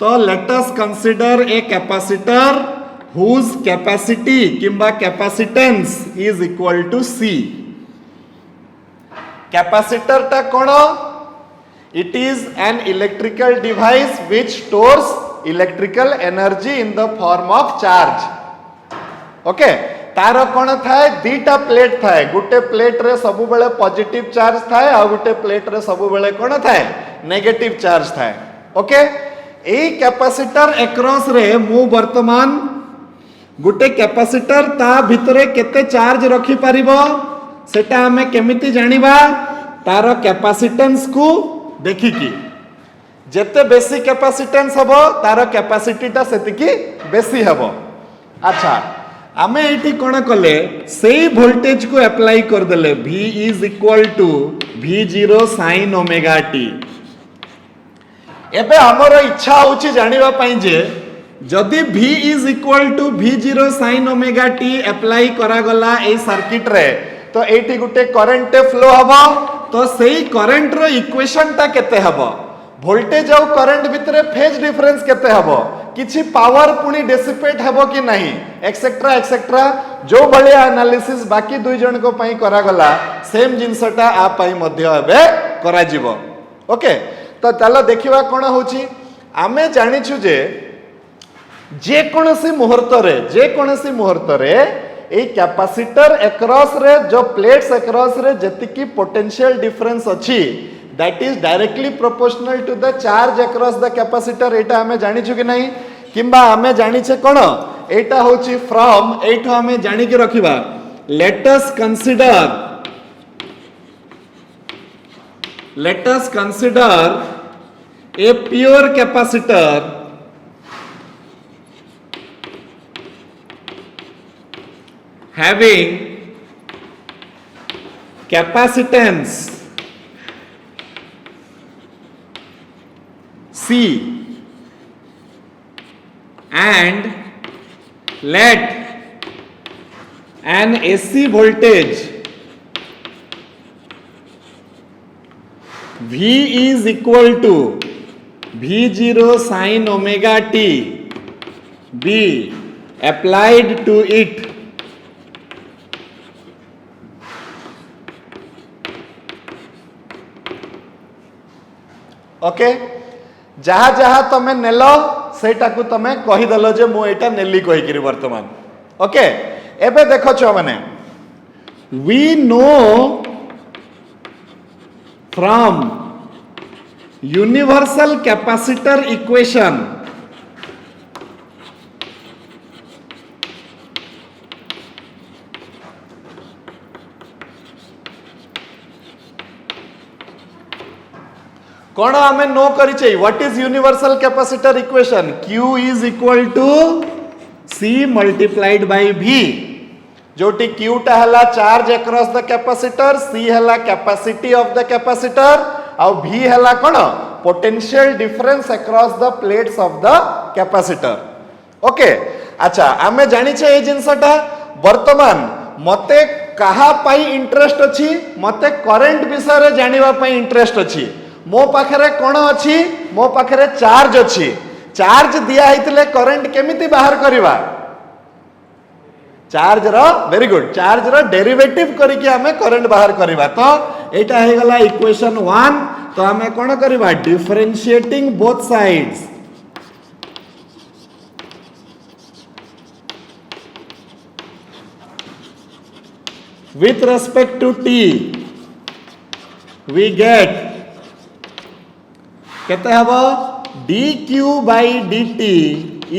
तो let us consider a capacitor whose capacity किंबा capacitance is equal to C capacitor टा कोन it is an electrical device which stores electrical energy in the form of charge okay तार कोन थाए दीटा प्लेट थाए गुटे प्लेट रे सब बेले पॉजिटिव चार्ज थाए आ गुटे प्लेट रे सब बेले कोन थाए नेगेटिव चार्ज थाए ओके एई कैपेसिटर अक्रॉस रे मु वर्तमान गुटे कैपेसिटर ता भितरे केते चार्ज रखि परिबो सेटा हमें केमिति जानिबा तार कैपेसिटेंस को देखिकी जेते बेसी कैपेसिटेंस हबो तार कैपेसिटी ता सेतिकी बेसी हबो अच्छा आमे एठी कोन कले सेही वोल्टेज को अप्लाई कर देले V is equal to V0 sin omega t एबे हमर इच्छा होची जानिबा पई जे जदि V is equal to V0 sin omega t apply करा गला ए सर्किट रे तो एठी गुटे करंट फ्लो हबो तो सेही करंट रो इक्वेशन ता केते हबो वोल्टेज और करंट भितर फेज डिफरेंस केते हबो किछि पावर पुनी डेसिपेट हबो कि नहीं एक्सेट्रा एक्सेट्रा जो बलिया एनालिसिस बाकी दुई जन को पई करा गला सेम जिंसटा आ पई मध्य एबे करा जिवो ओके तो चलो देखिवा कोन होची आमे जानिछु जे कोनसी मुहूर्त रे ए कैपेसिटर अक्रॉस रे जो प्लेट्स अक्रॉस रे जतिकी पोटेंशियल डिफरेंस अछि that is directly proportional to the charge across the capacitor एटा हमें जानिछु कि नहीं किंबा हमें जानिछे कोन एटा होची फ्रॉम एठो हमें जानि के रखिबा let us consider a pure capacitor having capacitance C and let an AC voltage V is equal to V0 sin omega t be applied to it okay जहा जहा तमे नेलो सेटा को तमे कहि दलो जे मो एटा नेली कहि करी वर्तमान ओके एबे देखो छ माने we know from universal capacitor equation कौन हमें नो करी चाहिए what is universal capacitor equation Q is equal to C multiplied by V जोटी Q टा हला charge across the capacitor C हला कैपेसिटी ऑफ द कैपेसिटर और V हला कोन potential difference across the plates of the capacitor okay अच्छा हमें जानि छे ए जिंसटा वर्तमान मते कहा पाई इंटरेस्ट अछि मते करंट विषय रे जानिबा पाई इंटरेस्ट अछि मो पाखरे कोन अछि मो पाखरे चार्ज अछि चार्ज दिया हितले करंट केमिति बाहर करिवा चार्ज रो वेरी गुड चार्ज रो डेरिवेटिव करी के हमें करंट बाहर करिवा तो एटा हे गला इक्वेशन 1 तो हमें कोन करिवा differentiating both sides with respect to t we get कहते हैं dq by dt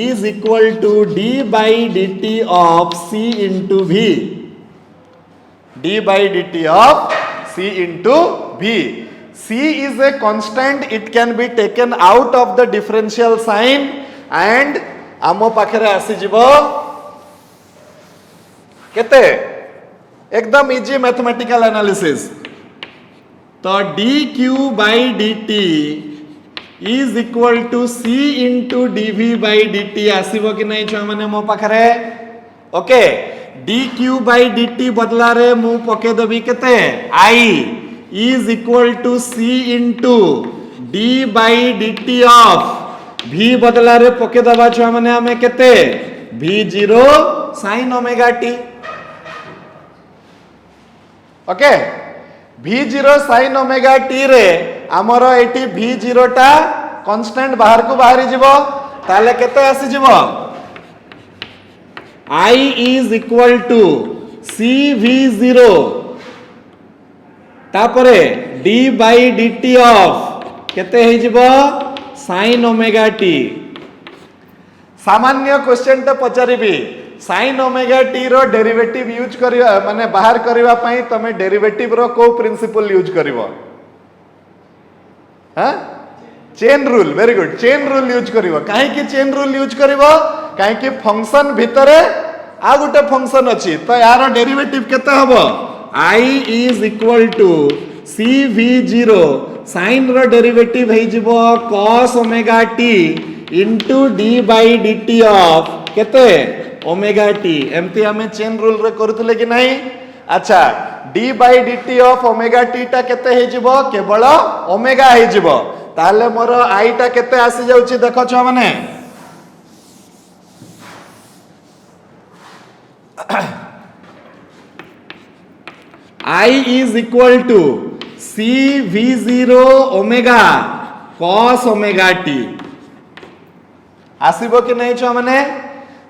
is equal to d by dt of c into v d by dt of c into v c is a constant it can be taken out of the differential sign and आमो पाखरे आसी जीवो केते एकदम easy mathematical analysis तो dq by dt is equal to c into dv by dt आसीबो कि नहीं छ माने मो पाखरे ओके dq by dt बदला रे मु पके दबी केते i is equal to c into d by dt of v बदला रे पके दबा छ माने हमें केते v0 sin omega t okay v0 sin omega t रे हमरो एटी v0 टा कांस्टेंट बाहर को बाहरी जीवो ताले केते आसी जीवो I is equal to cv0 तापरे d by dt of केते हे जीवो sin omega t सामान्य क्वेश्चन टा पचारिबी sin omega t रो डेरिवेटिव यूज करिवा माने बाहर करिवा पई तमे डेरिवेटिव रो को प्रिंसिपल यूज करिवो हाँ chain rule very good chain rule use करिवो काहे कि चेन रूल यूज करिवो काहे कि फंक्शन भितरे आ गुटे फंक्शन अछि तो यार डेरिवेटिव केते हबो I is equal to cv0 sin रो डेरिवेटिव हे जिवो cos omega t into d by dt of केते ओमेगा टी एमती हमें चेन रूल रे करथले कि नहीं अच्छा d by dt of omega t टा केते हे जिवो केवल ओमेगा हे जिवो ताले मोर आई टा केते आसी जाउची देखो छ माने I is equal to C V0 omega cos omega t आसीबो कि नहीं छ माने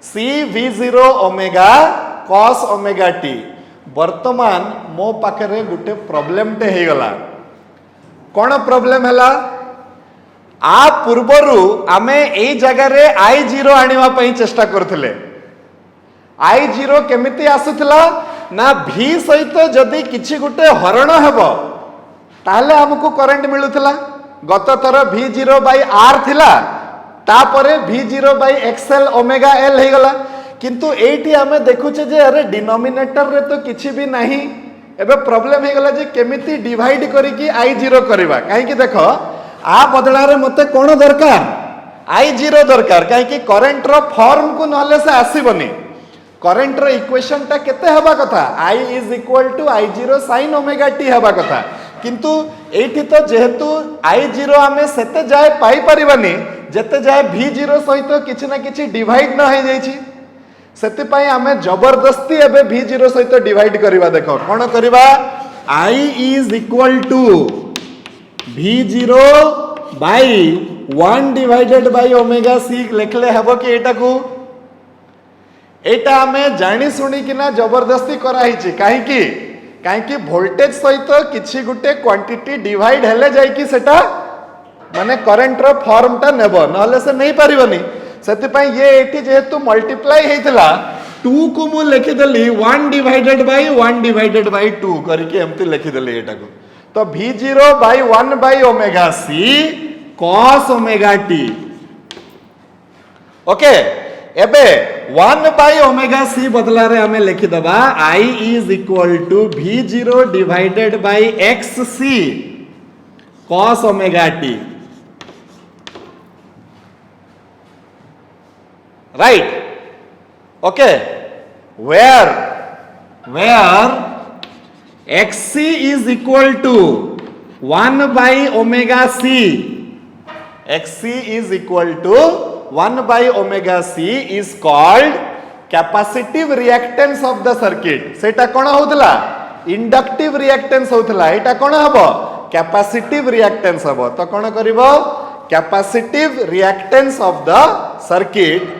C V0 omega cos omega t वर्तमान मो पाखरे गुटे प्रॉब्लम टे हे गला कोन प्रॉब्लम हला आ पूर्वरु आमे एई जगह रे I0 आनिवा पई चेष्टा करथिले I0 केमिति आसुथला ना V सहित जदि किछि गुटे हरण हेबो ताले हमकु करंट मिलुथला गत थर V0 बाय R थिला तापरे V0 बाय XL ओमेगा L हे गला किंतु एठी आमे देखुचे जे अरे डिनोमिनेटर रे तो किछि भी नाही एबे प्रॉब्लम हे गला जे केमिति डिवाइड करी कि I0 करबा काहे कि देखो आ बदला रे मते कोन दरकार I0 दरकार काहे कि करंट रो फॉर्म को नहले से आसीबनी करंट रो इक्वेशन टा केते हबा कथा I is equal to I0 sin omega t हबा कथा किंतु एठी तो जेहेतु I0 आमे सेते जाय पाई परिबानी जेते जाय V0 सहित किछि ना किछि डिवाइड न हे जाईछि सेते पई आमे जबरदस्ती एबे V0 सहित डिवाइड करबा देखो कोन करबा I is equal to V0 by 1 divided by omega c लेखले हबो कि एटा को एटा हमें जानी सुनी कि ना जबरदस्ती करा हिची काहे कि वोल्टेज सहित किछि गुटे क्वांटिटी डिवाइड हेले जाय कि सेटा माने करंट रो फॉर्म टा नेबो नहले से नहीं परिबनी सेति पई ये एठी जेहेतु मल्टीप्लाई हेतिला 2 को मु लिखि देली 1 डिवाइडेड बाय 2 करके एमती लिखि देली एटा को तो V0 by 1 by omega c cos omega t okay एबे 1 by ओमेगा c बदला रे हमें लिखि दबा I is equal to V0 divided by XC cos omega t right okay where XC is equal to 1 by omega c XC is equal to 1 by omega c is called capacitive reactance of the circuit सेटा कोन होतला inductive reactance होतला एटा कोन हबो capacitive reactance हबो तो कोन करिवो capacitive reactance of the circuit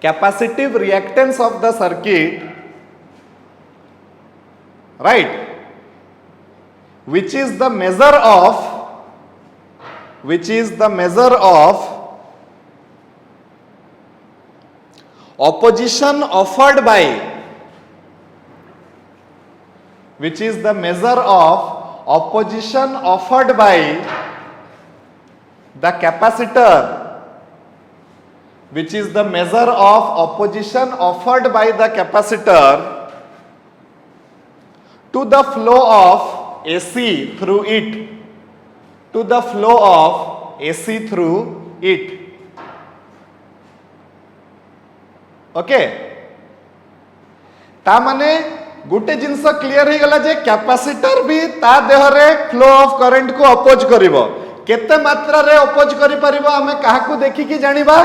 capacitive reactance of the circuit right which is the measure of opposition offered by the capacitor which is the measure of opposition offered by the capacitor to the flow of AC through it okay ता माने गुटे जिंस clear हे गला जे capacitor भी ता देह रे flow of current को oppose करिवो केते मात्रा रे अपोज करि परिबो हमें काहा को देखि कि जानिबा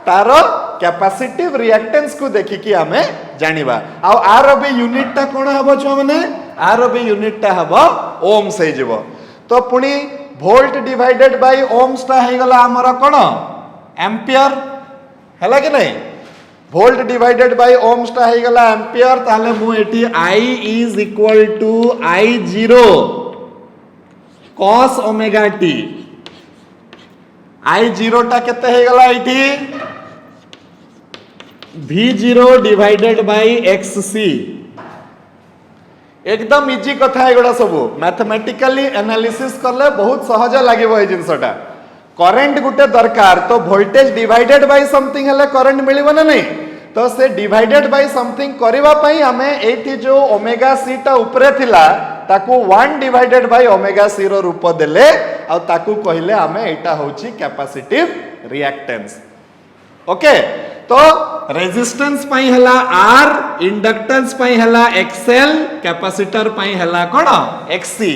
तारो कैपेसिटिव रिएक्टेंस को देखि कि हमें जानिबा आ आर बी यूनिट ता कोन हबो छ माने आर बी यूनिट ता हबो ओम्स हे जिवो तो पुनी वोल्ट डिवाइडेड बाय ओम्स ता हे गला हमर कोन एम्पियर हला कि नहीं वोल्ट डिवाइडेड बाय ओम्स ता हे गला एम्पियर ताले मु एठी I is equal to I0 cos omega t I0 टा केते हे गला एठी V0 डिवाइडेड बाय XC एकदम इजी कथा एगुडा सब मैथमेटिकली एनालिसिस करले बहुत सहज लागिवो ए जिंसटा करंट गुटे दरकार तो वोल्टेज डिवाइडेड बाय समथिंग हले करंट मिलिबो ना नहीं तो से डिवाइडेड बाय समथिंग करबा पई हमें एठी जो ओमेगा c टा ऊपरे थिला ताकू 1 डिवाइडेड बाय ओमेगा c रो रूप देले आ ताकू कहिले हमें एटा होची कैपेसिटिव रिएक्टेंस ओके तो रेजिस्टेंस पई हला R इंडक्टेंस पई हला XL कैपेसिटर पई हला कोन XC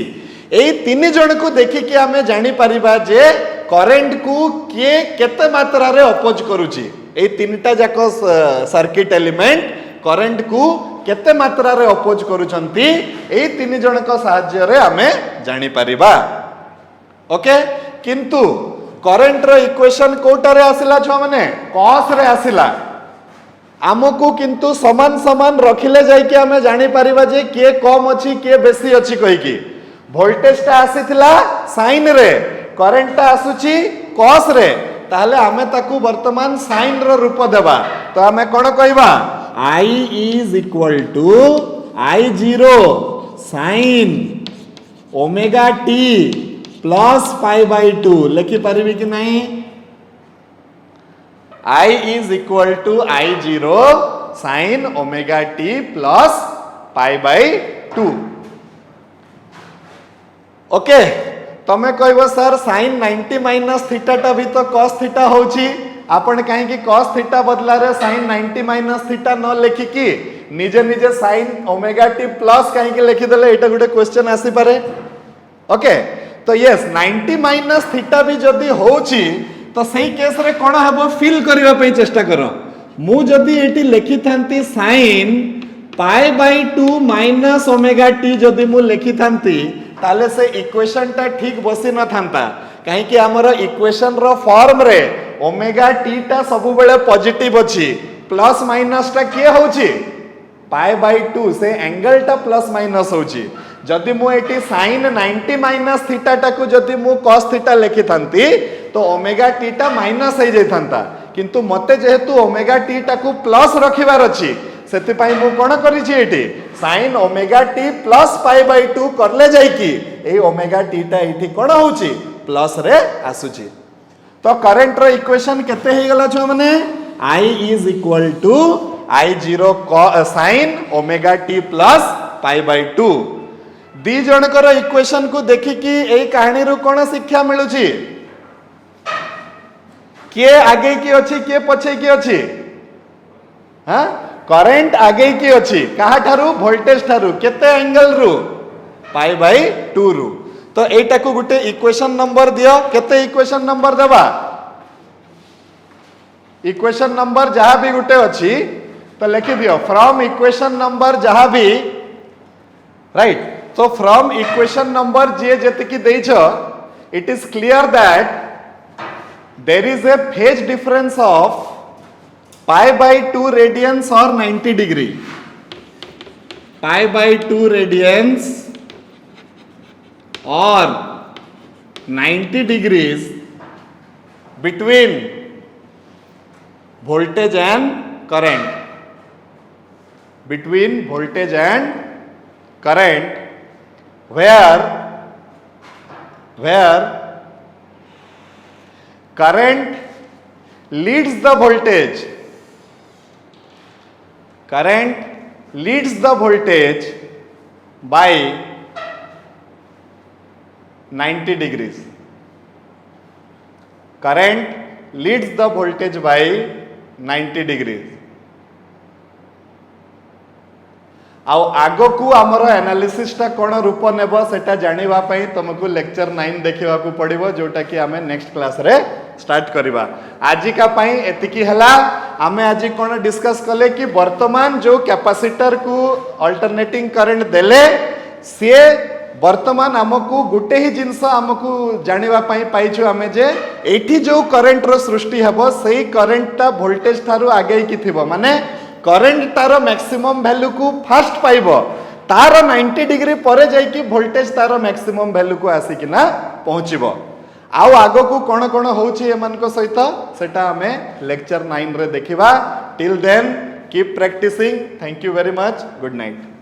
एई तीन जन को देखिकी आमे जानी परिबा जे करंट को किए केते मात्रा रे अपोज करूची एई तीनटा जाको सर्किट एलिमेंट करंट को केते मात्रा रे अपोज करूचंती एई तीन जन को सहाय्य रे आमे जानी परिबा ओके किंतु करंट रो इक्वेशन कोटा रे आसिला छ माने cos रे आसिला आमको किंतु समान समान रखिले जाय कि आमे जानी परिबा जे के कम अछि के बेसी अछि कहि कि वोल्टेज ता आसीथिला साइन रे करंट ता आसुची cos रे ताले आमे ताकू वर्तमान साइन रो रूप देबा तो आमे कोन कहबा I is equal to I0 sin omega t plus pi by 2 लिखि परिबी कि नहीं I is equal to I0 sin omega t plus pi by 2 okay तमे कहबो सर sin 90 माइनस थीटा टा भी तो cos थीटा होची आपण काहे कि cos थीटा बदला रे sin 90 माइनस थीटा न लेखि कि निजे निजे sin ओमेगा t प्लस काहे कि लिखि देले एटा गुटे क्वेश्चन आसी पारे ओके तो यस 90 माइनस थीटा भी जदी होची तो सही केस रे कोन हबो फिल करबा पई चेष्टा करो मु जदी एटी लिखि थांती sin pi by 2 minus omega t जदी मु लिखि थांती ताले से इक्वेशन टा ठीक बसी न थांता काहे कि हमर इक्वेशन रो फॉर्म रे ओमेगा t टा सब बेले पॉजिटिव अछि प्लस माइनस टा के होची पाई बाई 2 से एंगल टा प्लस माइनस होची जदि मु एटी sin 90 माइनस थीटा टा को जदि मु cos थीटा लिखि थांती तो ओमेगा t टा माइनस हो जाय थांता किंतु मते जेहेतु ओमेगा t टा को प्लस रखिबार अछि सेति पई मु कोन करिछि एटी sin omega t plus pi by 2 करले जाय कि ए ओमेगा t टा एठी कोन होची प्लस रे आसुची तो करंट रो इक्वेशन केते हे गला छ माने I is equal to I0 sin omega t plus pi by 2 दी जनकर इक्वेशन को देखि कि एई कहानी रो कोन शिक्षा मिलुची के आगे की अछि के पछे की अछि हां करंट आगे की अछि कहा ठारू वोल्टेज ठारू केते एंगल रु पाई बाई 2 रु तो एटा को गुटे इक्वेशन नंबर दियो केते इक्वेशन नंबर देबा इक्वेशन नंबर जहां भी गुटे अछि तो लिखि दियो फ्रॉम इक्वेशन नंबर जहां भी राइट तो फ्रॉम इक्वेशन नंबर जे जति की देइछ it is clear that there is a phase difference of pi by 2 radians or 90 degree pi by 2 radians or 90 degrees between voltage and current between voltage and current where current leads the voltage by 90 degrees current leads the voltage by 90 degrees आउ आगो को हमरो analysis टा कोन रूप नेबो सेटा जानिबा पई तुमको लेक्चर 9 देखिबा को पड़िबो जोटा कि हमें नेक्स्ट क्लास रे स्टार्ट करिबा आजि का पई एतिकी हला हमें आजि कोन डिस्कस कले कि वर्तमान जो कैपेसिटर को अल्टरनेटिंग करंट देले से वर्तमान हमको गुटे ही जिंस हमको जानिबा पई पाइछु हमें जे एठी जो करंट रो सृष्टि हबो सेही करंट ता वोल्टेज थारु आगे की थिबो माने करंट तार मैक्सिमम वैल्यू को फास्ट पाइबो तार 90 डिग्री परे जाई कि वोल्टेज तार मैक्सिमम वैल्यू को आसी कि ना पहुंचीबो आउ आगो को कोन कोन होउची एमन को सहित सेटा हमें लेक्चर 9 रे देखिबा till then keep practising thank you very much good night.